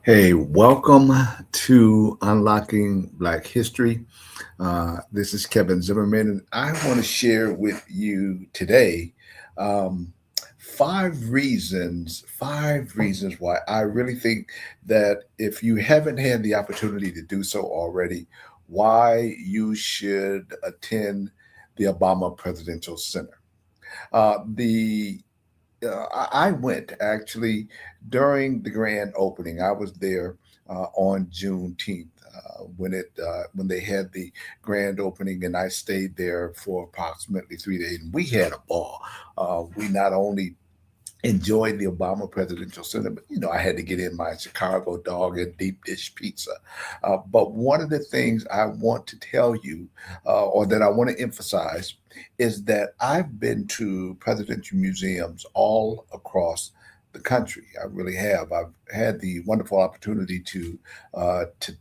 Hey, welcome to Unlocking Black History. This is Kevin Zimmerman, and I want to share with you today um, five reasons why I really think that if you haven't had the opportunity to do so already, why you should attend the Obama Presidential Center. The I went actually during the grand opening. I was there on Juneteenth when they had the grand opening, and I stayed there for approximately 3 days. And we had a ball. We not only enjoyed the Obama Presidential Center, but I had to get in my Chicago dog and deep dish pizza. But one of the things I want to tell you, or that I want to emphasize, is that I've been to presidential museums all across the country. I really have. I've had the wonderful opportunity to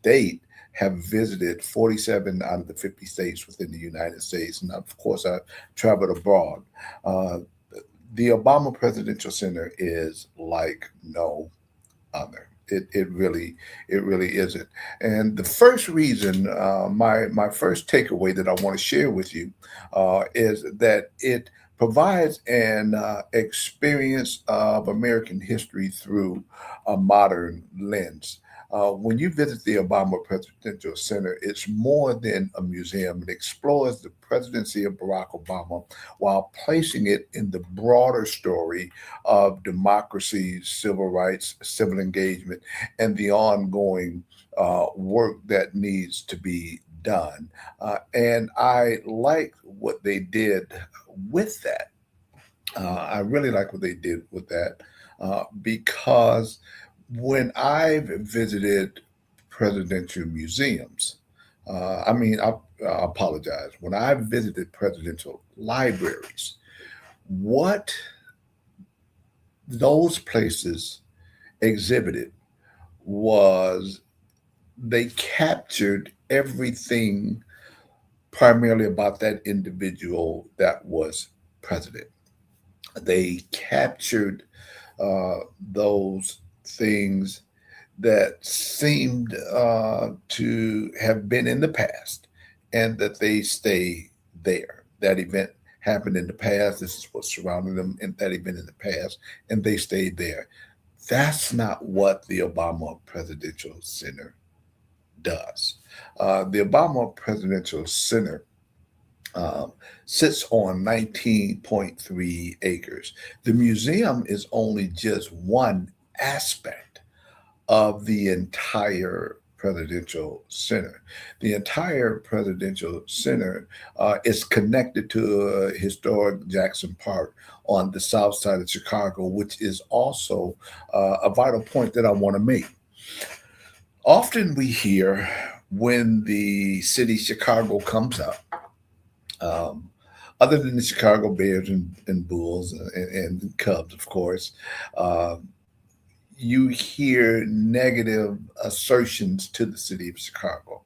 date, have visited 47 out of the 50 states within the United States. And of course, I've traveled abroad. Uh, the Obama Presidential Center is like no other. It really isn't. And the first reason, my first takeaway that I want to share with you, is that it provides an experience of American history through a modern lens. When you visit the Obama Presidential Center, it's more than a museum. It explores the presidency of Barack Obama while placing it in the broader story of democracy, civil rights, civil engagement, and the ongoing work that needs to be done. And I like what they did with that. I really like what they did with that because when I've visited presidential museums, I apologize. When I visited presidential libraries, what those places exhibited was they captured everything primarily about that individual that was president. They captured uh, those things that seemed to have been in the past and that they stay there. That event happened in the past. This is what surrounded them in that event in the past, and they stayed there. That's not what the Obama Presidential Center does. The Obama Presidential Center um, sits on 19.3 acres. The museum is only just one aspect of the entire presidential center. The entire presidential center is connected to historic Jackson Park on the south side of Chicago, which is also a vital point that I want to make. Often we hear when the city Chicago comes up, um, other than the Chicago Bears and Bulls and Cubs, of course, uh, you hear negative assertions to the city of Chicago.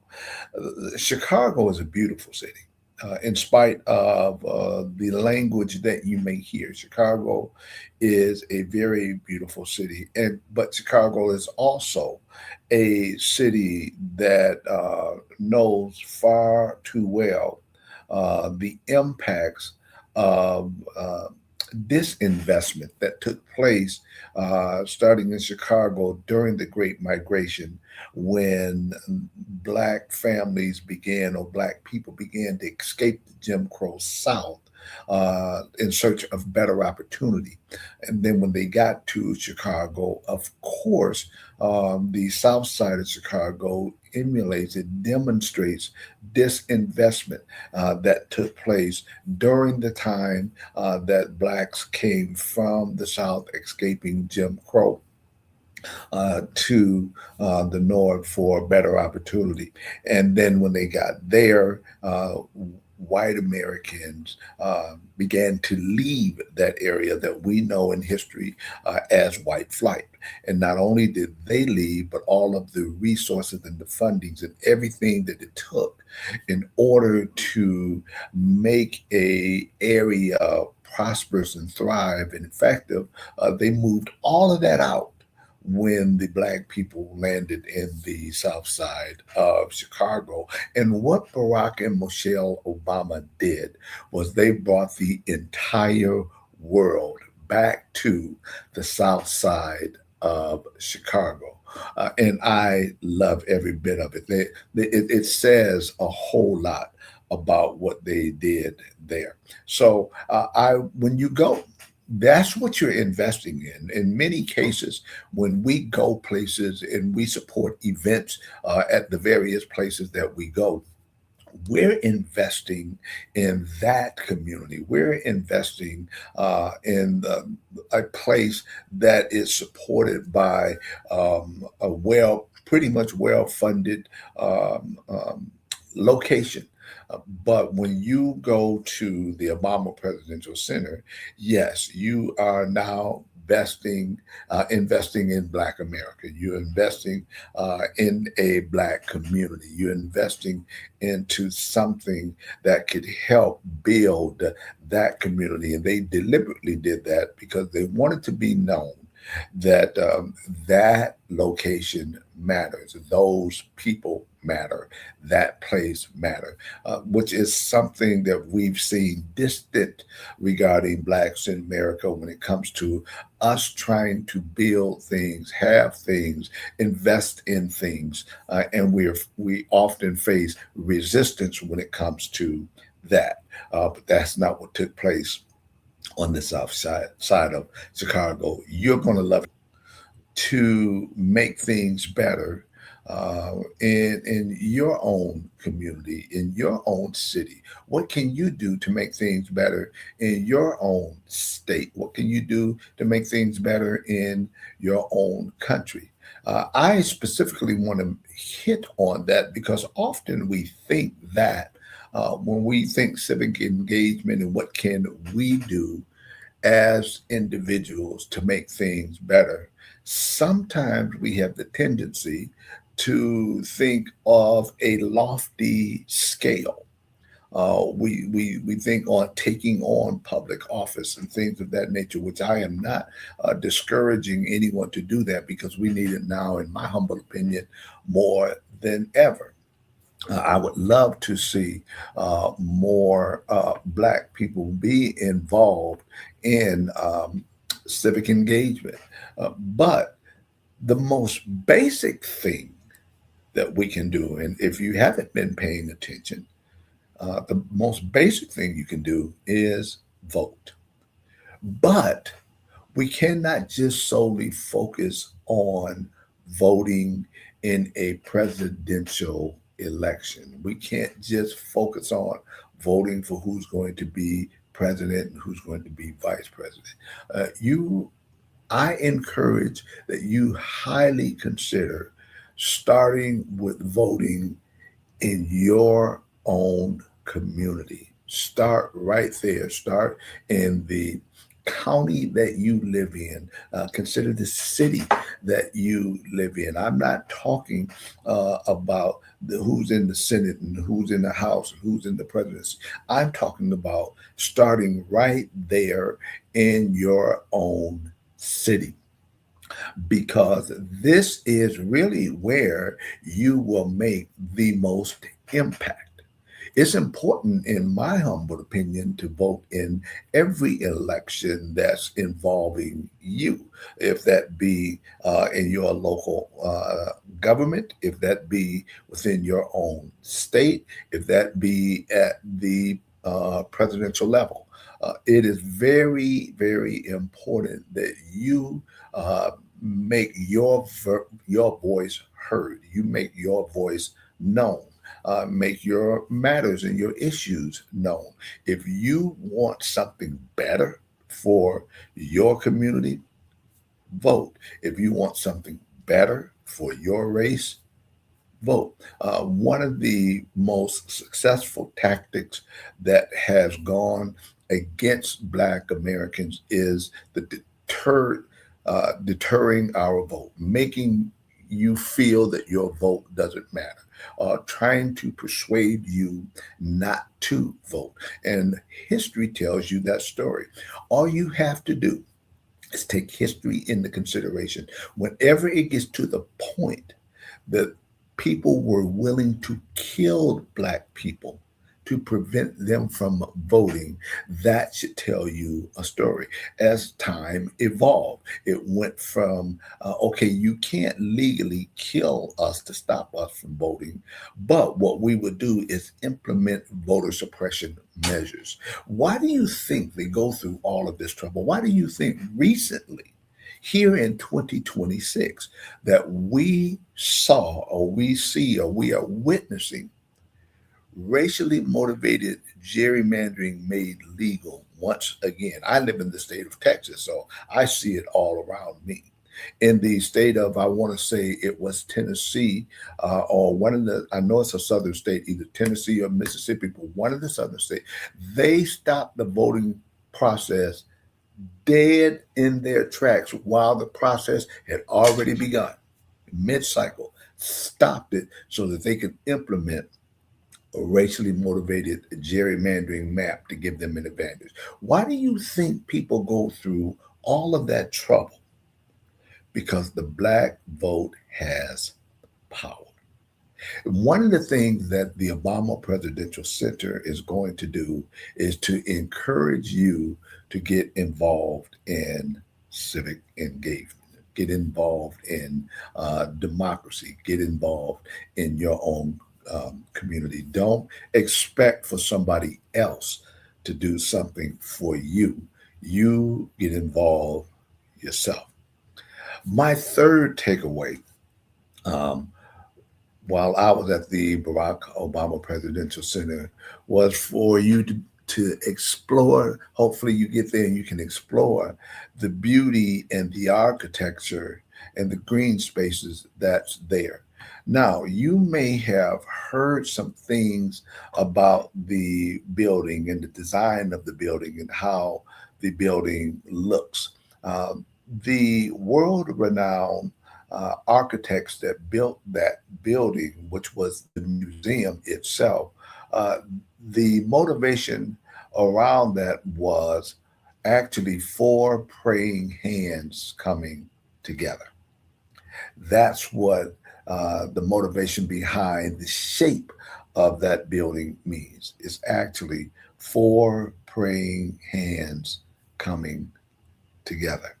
Chicago is a beautiful city. In spite of the language that you may hear, Chicago is a very beautiful city, and but Chicago is also a city that knows far too well the impacts of disinvestment that took place starting in Chicago during the Great Migration when Black families began or Black people began to escape the Jim Crow South. In search of better opportunity. And then when they got to Chicago, of course, the south side of Chicago emulates, it demonstrates disinvestment that took place during the time that blacks came from the South, escaping Jim Crow to the North for better opportunity. And then when they got there, white Americans began to leave that area that we know in history as white flight. And not only did they leave, but all of the resources and the fundings and everything that it took in order to make a area prosperous and thrive and effective, they moved all of that out when the black people landed in the south side of Chicago. And what Barack and Michelle Obama did was they brought the entire world back to the south side of Chicago. And I love every bit of it. It says a whole lot about what they did there. So when you go, that's what you're investing in. In many cases, when we go places and we support events at the various places that we go, we're investing in that community. We're investing in a place that is supported by pretty much well-funded location. But when you go to the Obama Presidential Center, yes, you are now investing in Black America. You're investing in a Black community. You're investing into something that could help build that community. And they deliberately did that because they wanted to be known that that location matters, those people matter, that place matter, which is something that we've seen distant regarding blacks in America when it comes to us trying to build things, have things, invest in things, and we often face resistance when it comes to that. But that's not what took place on the side of Chicago. You're going to love to make things better in your own community, in your own city. What can you do to make things better in your own state? What can you do to make things better in your own country? I specifically want to hit on that because often we think that when we think civic engagement and what can we do as individuals to make things better, sometimes we have the tendency to think of a lofty scale. We think on taking on public office and things of that nature, which I am not discouraging anyone to do that because we need it now, in my humble opinion, more than ever. I would love to see more Black people be involved in civic engagement. But the most basic thing that we can do, and if you haven't been paying attention, the most basic thing you can do is vote. But we cannot just solely focus on voting in a presidential election. We can't just focus on voting for who's going to be president and who's going to be vice president. I encourage that you highly consider starting with voting in your own community. Start right there. Start in the county that you live in. Consider the city that you live in. I'm not talking about who's in the Senate and who's in the House and who's in the presidency. I'm talking about starting right there in your own city, because this is really where you will make the most impact. It's important, in my humble opinion, to vote in every election that's involving you, if that be in your local government, if that be within your own state, if that be at the presidential level. It is very, very important that you make your voice heard. You make your voice known. Make your matters and your issues known. If you want something better for your community, vote. If you want something better for your race, vote. One of the most successful tactics that has gone against Black Americans is the deterring our vote, making you feel that your vote doesn't matter, trying to persuade you not to vote. And history tells you that story. All you have to do Let's take history into consideration. Whenever it gets to the point that people were willing to kill black people to prevent them from voting, that should tell you a story. As time evolved, it went from, okay, you can't legally kill us to stop us from voting, but what we would do is implement voter suppression measures. Why do you think they go through all of this trouble? Why do you think recently, here in 2026, that we saw or we see or we are witnessing racially motivated gerrymandering made legal once again? I live in the state of Texas, so I see it all around me. In the state of, I want to say it was Tennessee, or one of the, I know it's a southern state, either Tennessee or Mississippi, but one of the southern states, they stopped the voting process dead in their tracks while the process had already begun, mid cycle, stopped it so that they could implement a racially motivated gerrymandering map to give them an advantage. Why do you think people go through all of that trouble? Because the black vote has power. One of the things that the Obama Presidential Center is going to do is to encourage you to get involved in civic engagement, get involved in democracy, get involved in your own community. Don't expect for somebody else to do something for you. You get involved yourself. My third takeaway, um, while I was at the Barack Obama Presidential Center, was for you to explore. Hopefully, you get there and you can explore the beauty and the architecture and the green spaces that's there. Now, you may have heard some things about the building and the design of the building and how the building looks. Um, the world renowned architects that built that building, which was the museum itself, uh, the motivation around that was actually four praying hands coming together. That's what the motivation behind the shape of that building means. It's actually four praying hands coming together.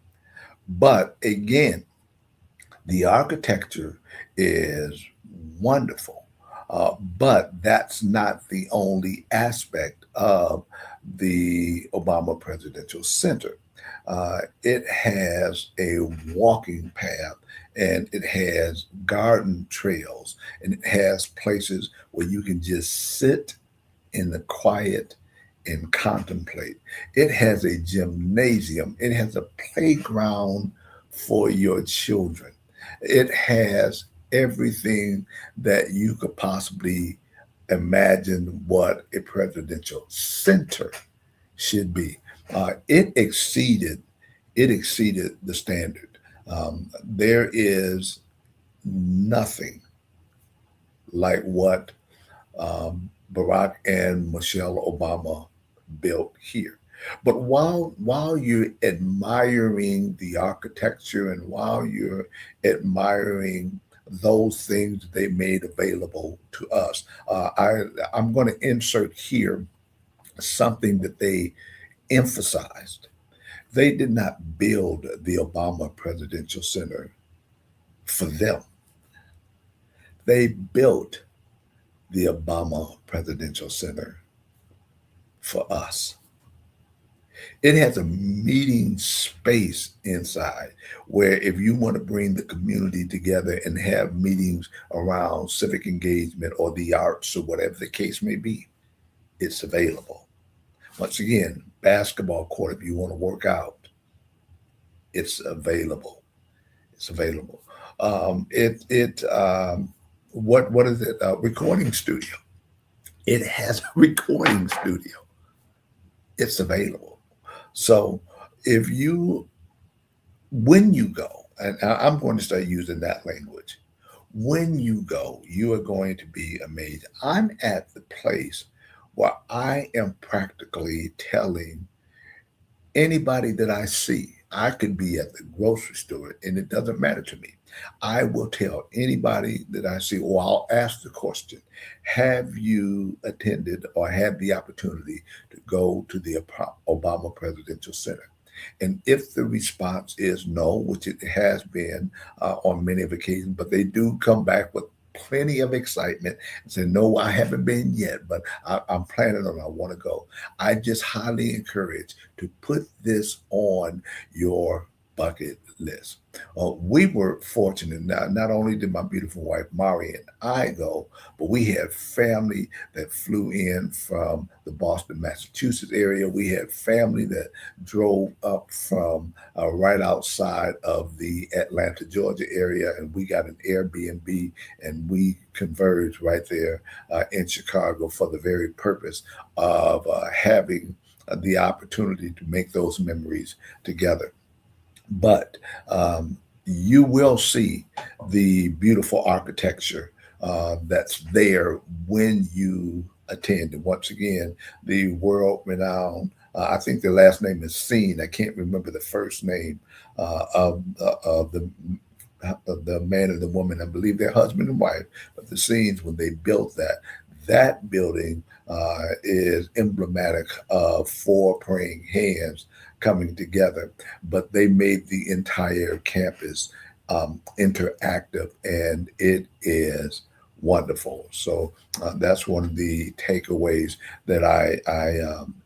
But again, the architecture is wonderful, but that's not the only aspect of the Obama Presidential Center. It has a walking path and it has garden trails and it has places where you can just sit in the quiet and contemplate. It has a gymnasium, it has a playground for your children. It has everything that you could possibly imagine what a presidential center should be. It exceeded the standard. There is nothing like what Barack and Michelle Obama built here. But while you're admiring the architecture and while you're admiring those things they made available to us, I'm going to insert here something that they emphasized. They did not build the Obama Presidential Center for them. They built the Obama Presidential Center for us. It has a meeting space inside where if you want to bring the community together and have meetings around civic engagement or the arts or whatever the case may be, it's available. Once again, basketball court, if you want to work out, it's available. It's available. What is it? Recording studio. It has a recording studio. It's available. So if you when you go, and I'm going to start using that language, when you go, you are going to be amazed. I'm at the place where I am practically telling anybody that I see, I could be at the grocery store and it doesn't matter to me. I will tell anybody that I see, or I'll ask the question, have you attended or had the opportunity to go to the Obama Presidential Center? And if the response is no, which it has been on many of occasions, but they do come back with plenty of excitement and say, no, I haven't been yet, but I'm planning on, I want to go. I just highly encourage to put this on your bucket list. We were fortunate. Not only did my beautiful wife Mari and I go, but we had family that flew in from the Boston, Massachusetts area. We had family that drove up from right outside of the Atlanta, Georgia area, and we got an Airbnb and we converged right there in Chicago for the very purpose of having the opportunity to make those memories together. But you will see the beautiful architecture that's there when you attend. And once again, the world renowned, I think the last name is Seen. I can't remember the first name of the man and the woman. I believe they're husband and wife, but the scenes when they built that building is emblematic of four praying hands coming together, but they made the entire campus interactive, and it is wonderful. So that's one of the takeaways that I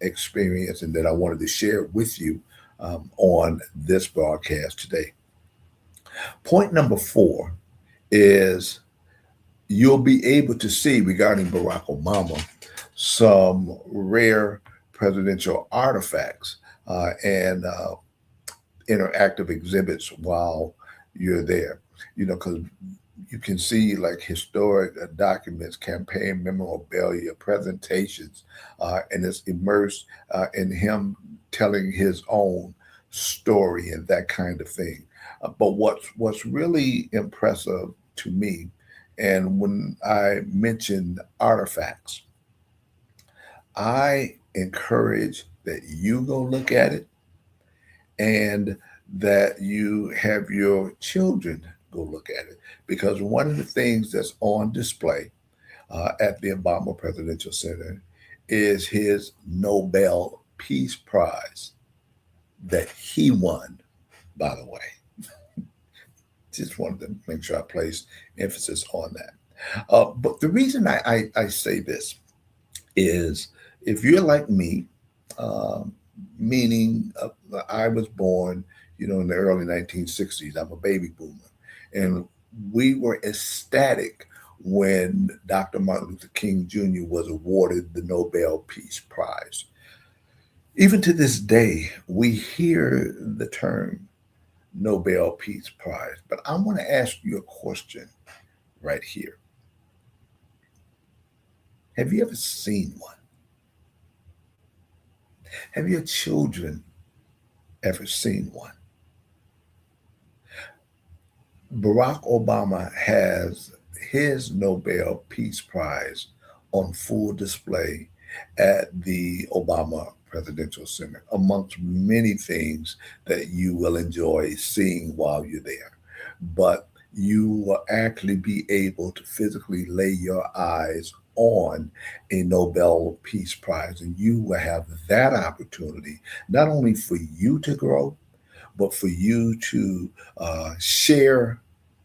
experienced and that I wanted to share with you on this broadcast today. Point number four is you'll be able to see regarding Barack Obama some rare presidential artifacts and interactive exhibits while you're there. Because you can see like historic documents, campaign memorabilia, presentations, and it's immersed in him telling his own story and that kind of thing. But what's really impressive to me, and when I mention artifacts, I encourage that you go look at it and that you have your children go look at it. Because one of the things that's on display at the Obama Presidential Center is his Nobel Peace Prize that he won, by the way. Just wanted to make sure I place emphasis on that. But the reason I say this is if you're like me, um, meaning I was born, in the early 1960s. I'm a baby boomer. And we were ecstatic when Dr. Martin Luther King Jr. was awarded the Nobel Peace Prize. Even to this day, we hear the term Nobel Peace Prize. But I want to ask you a question right here. Have you ever seen one? Have your children ever seen one? Barack Obama has his Nobel Peace Prize on full display at the Obama Presidential Center, amongst many things that you will enjoy seeing while you're there. But you will actually be able to physically lay your eyes on a Nobel Peace Prize, and you will have that opportunity not only for you to grow, but for you to share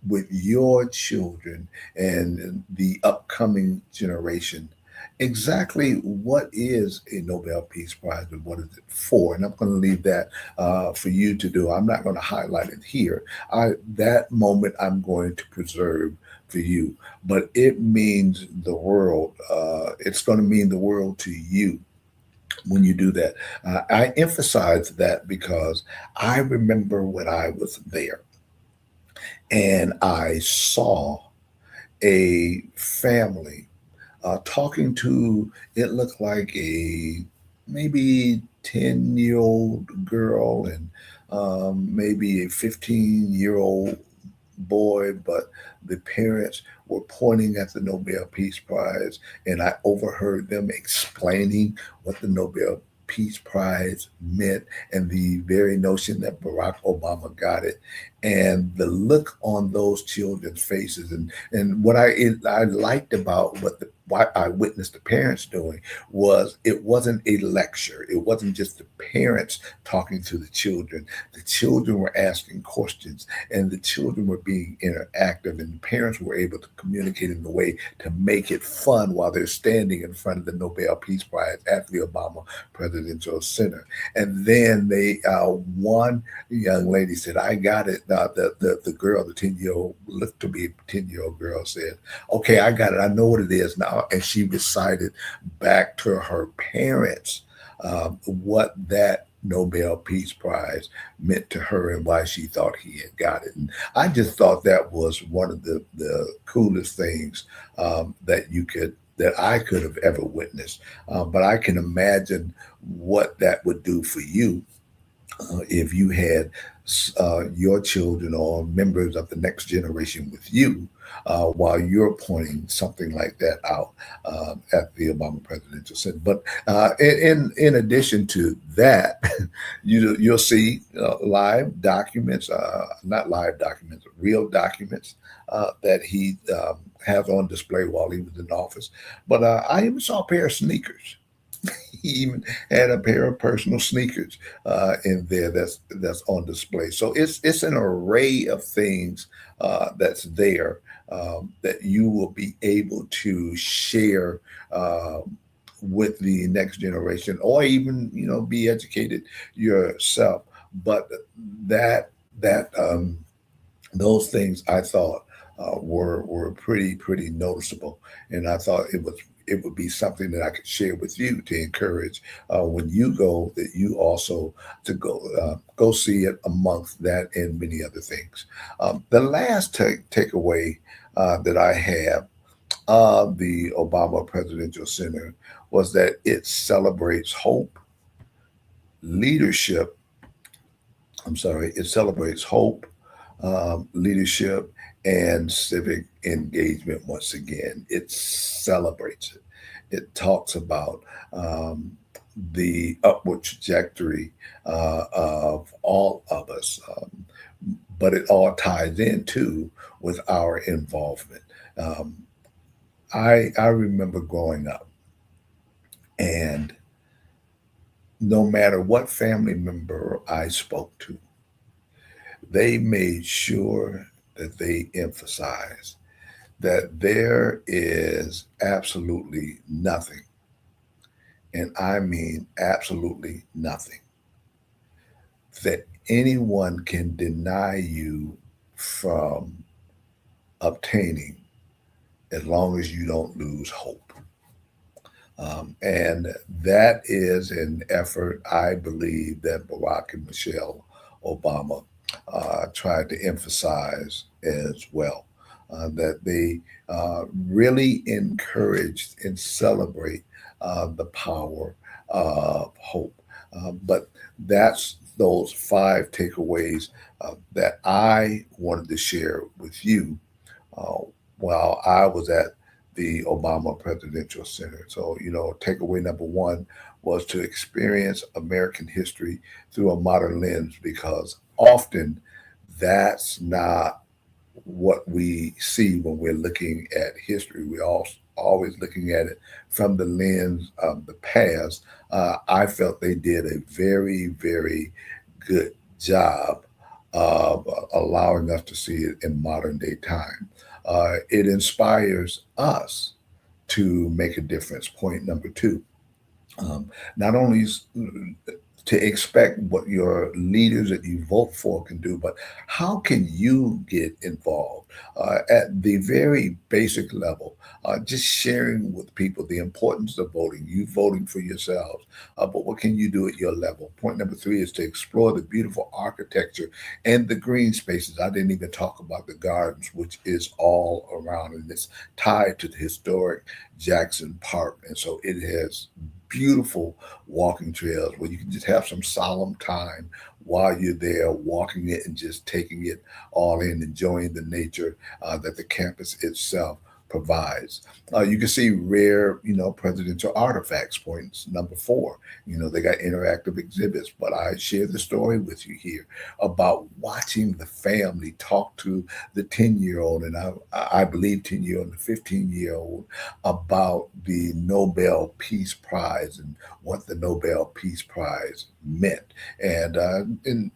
with your children and the upcoming generation exactly what is a Nobel Peace Prize and what is it for. And I'm going to leave that for you to do. I'm not going to highlight it here. That moment I'm going to preserve for you, but it means the world. It's going to mean the world to you when you do that. I emphasize that because I remember when I was there and I saw a family talking to, it looked like a maybe 10-year-old girl and maybe a 15-year-old boy, but the parents were pointing at the Nobel Peace Prize, and I overheard them explaining what the Nobel Peace Prize meant and the very notion that Barack Obama got it and the look on those children's faces and what I liked about what I witnessed the parents doing was it wasn't a lecture. It wasn't just the parents talking to the children were asking questions and the children were being interactive and the parents were able to communicate in a way to make it fun while they're standing in front of the Nobel Peace Prize at the Obama Presidential Center. And then one young lady said, I got it. The girl, the 10-year-old, looked to be a 10-year-old girl, said, okay, I got it. I know what it is now. And she recited back to her parents what that Nobel Peace Prize meant to her and why she thought he had got it. And I just thought that was one of the coolest things that I could have ever witnessed. But I can imagine what that would do for you if you had your children or members of the next generation with you while you're pointing something like that out at the Obama Presidential Center. But in addition to that, you'll see live documents, not live documents, real documents that he has on display while he was in office. But I even saw a pair of sneakers. He even had a pair of personal sneakers in there that's on display. So it's an array of things that's there that you will be able to share with the next generation, or even be educated yourself. But that those things I thought were pretty noticeable, and I thought it would be something that I could share with you to encourage when you go that you also to go see it amongst that and many other things. The last takeaway that I have of the Obama Presidential Center was that it celebrates hope, leadership. I'm sorry, it celebrates hope, leadership, and civic engagement. Once again, it celebrates it. It talks about the upward trajectory of all of us, but it all ties into with our involvement. Um, I remember growing up, and no matter what family member I spoke to, they made sure that they emphasized that there is absolutely nothing, and I mean absolutely nothing, that anyone can deny you from obtaining as long as you don't lose hope. And that is an effort I believe that Barack and Michelle Obama tried to emphasize as well. That they really encouraged and celebrate the power of hope. But that's those five takeaways that I wanted to share with you uh, while I was at the Obama Presidential Center. So, takeaway number one was to experience American history through a modern lens because often that's not what we see when we're looking at history. We're always looking at it from the lens of the past. I felt they did a very good job of allowing us to see it in modern day time. It inspires us to make a difference. Point number two. Not only to expect what your leaders that you vote for can do, but how can you get involved at the very basic level? Just sharing with people the importance of voting, you voting for yourselves, but what can you do at your level? Point number three is to explore the beautiful architecture and the green spaces. I didn't even talk about the gardens, which is all around, and it's tied to the historic Jackson Park. And so it has beautiful walking trails where you can just have some solemn time while you're there walking it and just taking it all in, enjoying the nature that the campus itself provides. You can see rare, presidential artifacts, points number 4. They got interactive exhibits, but I share the story with you here about watching the family talk to the 10-year-old, and I believe 10-year-old and the 15-year-old about the Nobel Peace Prize and what the Nobel Peace Prize meant. And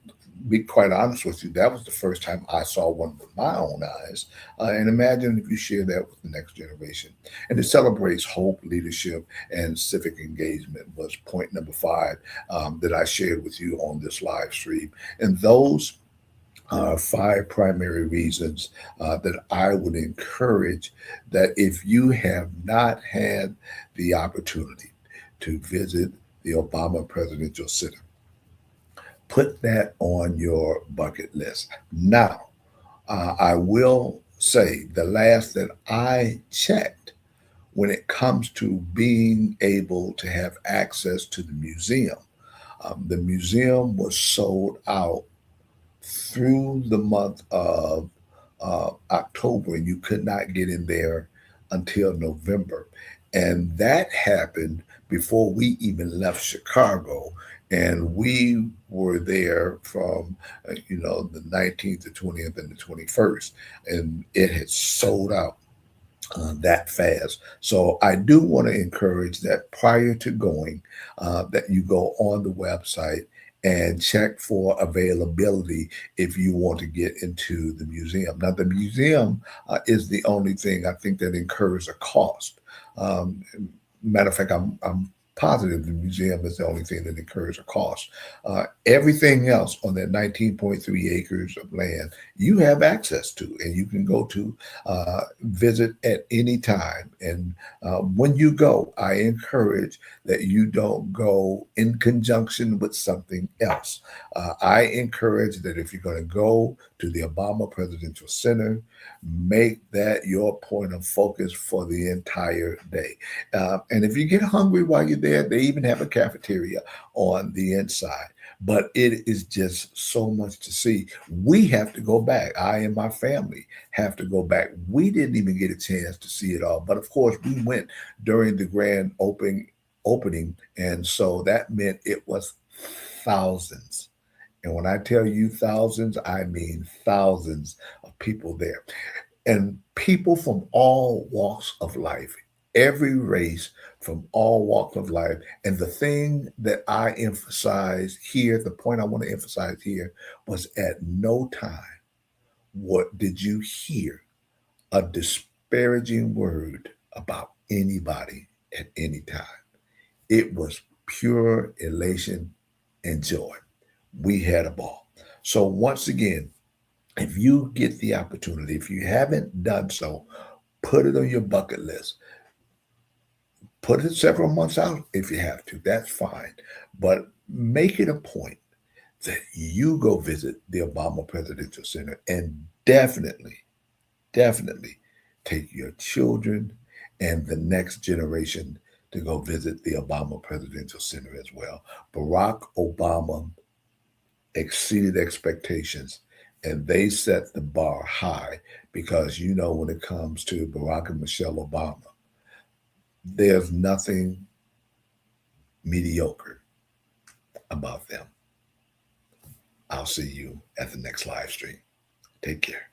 be quite honest with you, that was the first time I saw one with my own eyes. And imagine if you share that with the next generation. And it celebrates hope, leadership, and civic engagement was point number 5 that I shared with you on this live stream. And those are 5 primary reasons that I would encourage that if you have not had the opportunity to visit the Obama Presidential Center, put that on your bucket list. Now, I will say the last that I checked when it comes to being able to have access to the museum was sold out through the month of October, and you could not get in there until November. And that happened before we even left Chicago. And we were there from, the 19th, the 20th, and the 21st. And it had sold out that fast. So I do want to encourage that prior to going, that you go on the website and check for availability if you want to get into the museum. Now, the museum is the only thing I think that incurs a cost. Um, Matter of fact, I'm positive the museum is the only thing that incurs a cost. Everything else on that 19.3 acres of land you have access to, and you can go to visit at any time. And when you go, I encourage that you don't go in conjunction with something else. I encourage that if you're going to go to the Obama Presidential Center, make that your point of focus for the entire day. And if you get hungry while you're there, they even have a cafeteria on the inside. But it is just so much to see. We have to go back. I and my family have to go back. We didn't even get a chance to see it all. But of course, we went during the grand opening. And so that meant it was thousands. And when I tell you thousands, I mean thousands of people there. And people from all walks of life, every race, from all walks of life. And the thing that I emphasize here, the point I want to emphasize here, was at no time what did you hear a disparaging word about anybody at any time. It was pure elation and joy. We had a ball. So once again, if you get the opportunity, if you haven't done so, put it on your bucket list. Put it several months out if you have to. That's fine. But make it a point that you go visit the Obama Presidential Center, and definitely take your children and the next generation to go visit the Obama Presidential Center as well. Barack Obama exceeded expectations, and they set the bar high because, when it comes to Barack and Michelle Obama, there's nothing mediocre about them. I'll see you at the next live stream. Take care.